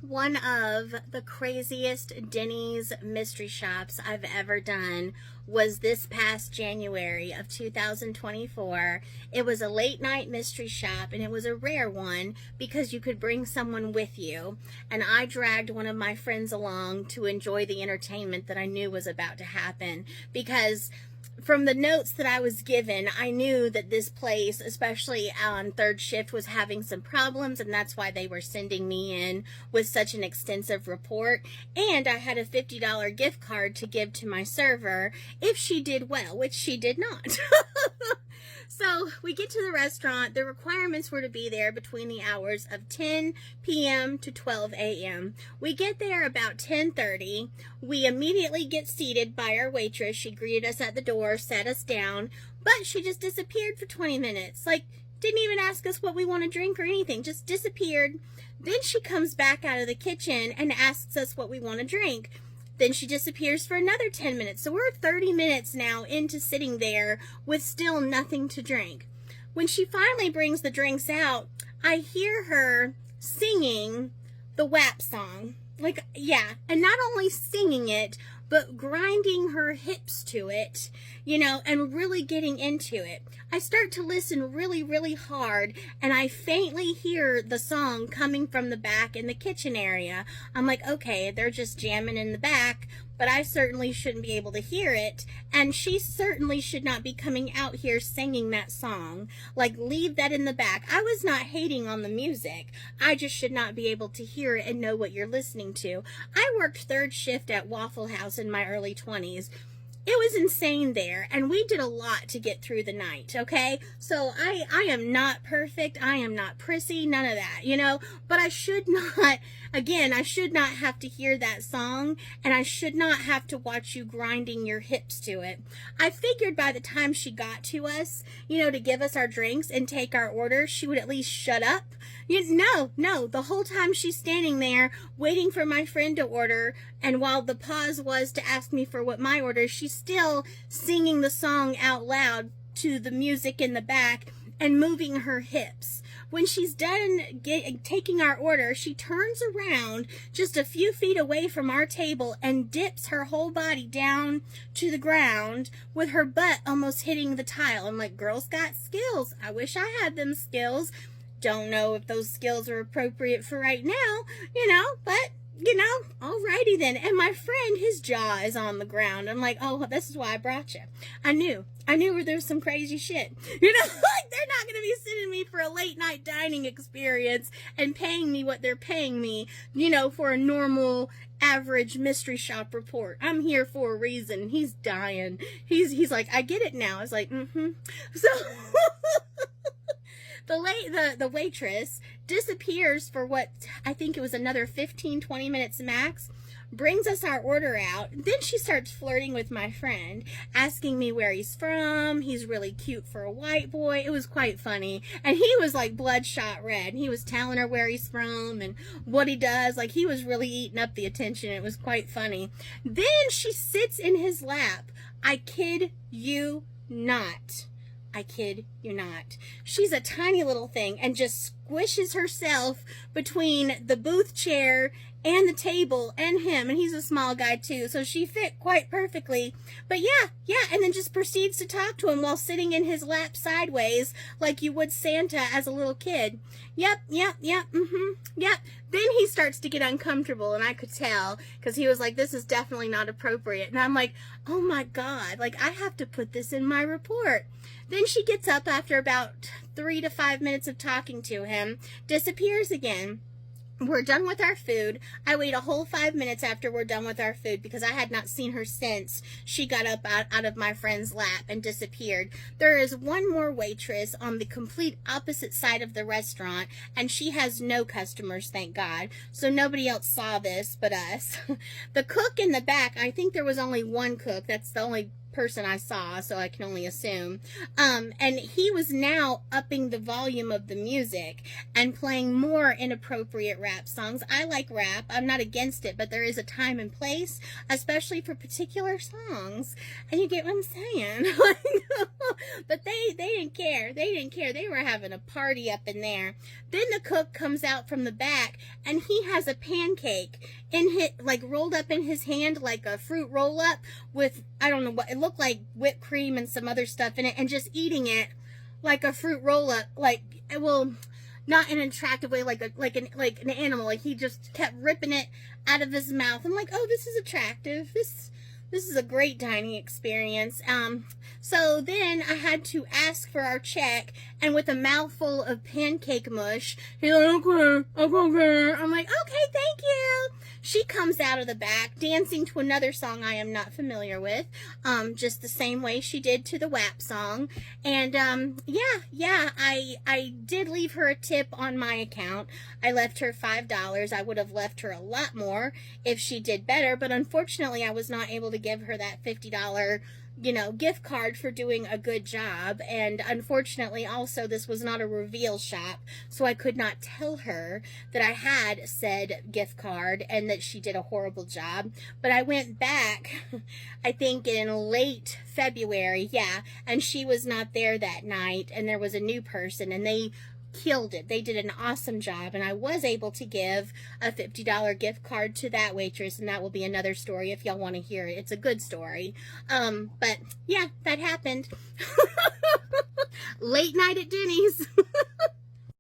One of the craziest Denny's mystery shops I've ever done was this past January of 2024. It was a late night mystery shop, and it was a rare one because you could bring someone with you. And I dragged one of my friends along to enjoy the entertainment that I knew was about to happen, because from the notes that I was given, I knew that this place, especially on third shift, was having some problems, and that's why they were sending me in with such an extensive report. And I had a $50 gift card to give to my server if she did well, which she did not. So we get to the restaurant. The requirements were to be there between the hours of 10 p.m. to 12 a.m. We get there about 10:30. We immediately get seated by our waitress. She greeted us at the door, sat us down, but she just disappeared for 20 minutes. Like, didn't even ask us what we want to drink or anything, just disappeared. Then she comes back out of the kitchen and asks us what we want to drink. Then she disappears for another 10 minutes. So we're 30 minutes now into sitting there with still nothing to drink. When she finally brings the drinks out, I hear her singing the WAP song. Like, yeah, and not only singing it, but grinding her hips to it, and really getting into it. I start to listen really, really hard, and I faintly hear the song coming from the back in the kitchen area. I'm like, okay, they're just jamming in the back, but I certainly shouldn't be able to hear it, and she certainly should not be coming out here singing that song. Like, leave that in the back. I was not hating on the music. I just should not be able to hear it and know what you're listening to. I worked third shift at Waffle House in my early 20s. It was insane there, and we did a lot to get through the night, okay? So I am not perfect. I am not prissy, none of that, but I should not, again, I should not have to hear that song, and I should not have to watch you grinding your hips to it. I figured by the time she got to us, to give us our drinks and take our order, she would at least shut up. No, the whole time she's standing there waiting for my friend to order, and while the pause was to ask me for what my order, she's still singing the song out loud to the music in the back and moving her hips. When she's done taking our order, she turns around just a few feet away from our table and dips her whole body down to the ground with her butt almost hitting the tile. I'm like, girl's got skills. I wish I had them skills. Don't know if those skills are appropriate for right now, but alrighty then. And my friend, his jaw is on the ground. I'm like, oh, this is why I brought you. I knew there was some crazy shit. Like, they're not going to be sending me for a late night dining experience and paying me what they're paying me, for a normal average mystery shop report. I'm here for a reason. He's dying. He's like, I get it now. I was like, So the waitress disappears for what I think it was another 15-20 minutes max, brings us our order out. Then she starts flirting with my friend, asking me where he's from. He's really cute for a white boy. It was quite funny. And he was like bloodshot red. He was telling her where he's from and what he does. Like, he was really eating up the attention. It was quite funny. Then she sits in his lap. I kid you not. I kid you not. She's a tiny little thing and just squishes herself between the booth chair and the table and him, and he's a small guy too, so she fit quite perfectly. But yeah, and then just proceeds to talk to him while sitting in his lap sideways like you would Santa as a little kid. Yep. Then he starts to get uncomfortable, and I could tell, because he was like, this is definitely not appropriate. And I'm like, oh my God, like, I have to put this in my report. Then she gets up after about 3 to 5 minutes of talking to him, disappears again. We're done with our food. I wait a whole 5 minutes after we're done with our food because I had not seen her since she got up out of my friend's lap and disappeared. There is one more waitress on the complete opposite side of the restaurant, and she has no customers, thank God. So nobody else saw this but us. The cook in the back, I think there was only one cook. That's the only person I saw, so I can only assume. And he was now upping the volume of the music and playing more inappropriate rap songs. I like rap. I'm not against it, but there is a time and place, especially for particular songs. And you get what I'm saying? But they didn't care. They didn't care. They were having a party up in there. Then the cook comes out from the back, and he has a pancake in his, like, rolled up in his hand like a fruit roll up with, I don't know what, it looked like whipped cream and some other stuff in it, and just eating it like a fruit roll up, like, well, not in an attractive way, like an animal. Like, he just kept ripping it out of his mouth. I'm like, oh, this is attractive. This is a great dining experience. So then I had to ask for our check, and with a mouthful of pancake mush, he's like, okay. I'm like, okay, thank you. She comes out of the back dancing to another song I am not familiar with, just the same way she did to the WAP song. And yeah, I did leave her a tip on my account. I left her $5. I would have left her a lot more if she did better, but unfortunately I was not able to give her that $50 gift card for doing a good job. And unfortunately also, this was not a reveal shop, so I could not tell her that I had said gift card and that she did a horrible job. But I went back, I think in late February, yeah, and she was not there that night, and there was a new person, and they killed it. They did an awesome job, and I was able to give a $50 gift card to that waitress, and that will be another story if y'all want to hear it. It's a good story. But yeah, that happened. Late night at Denny's.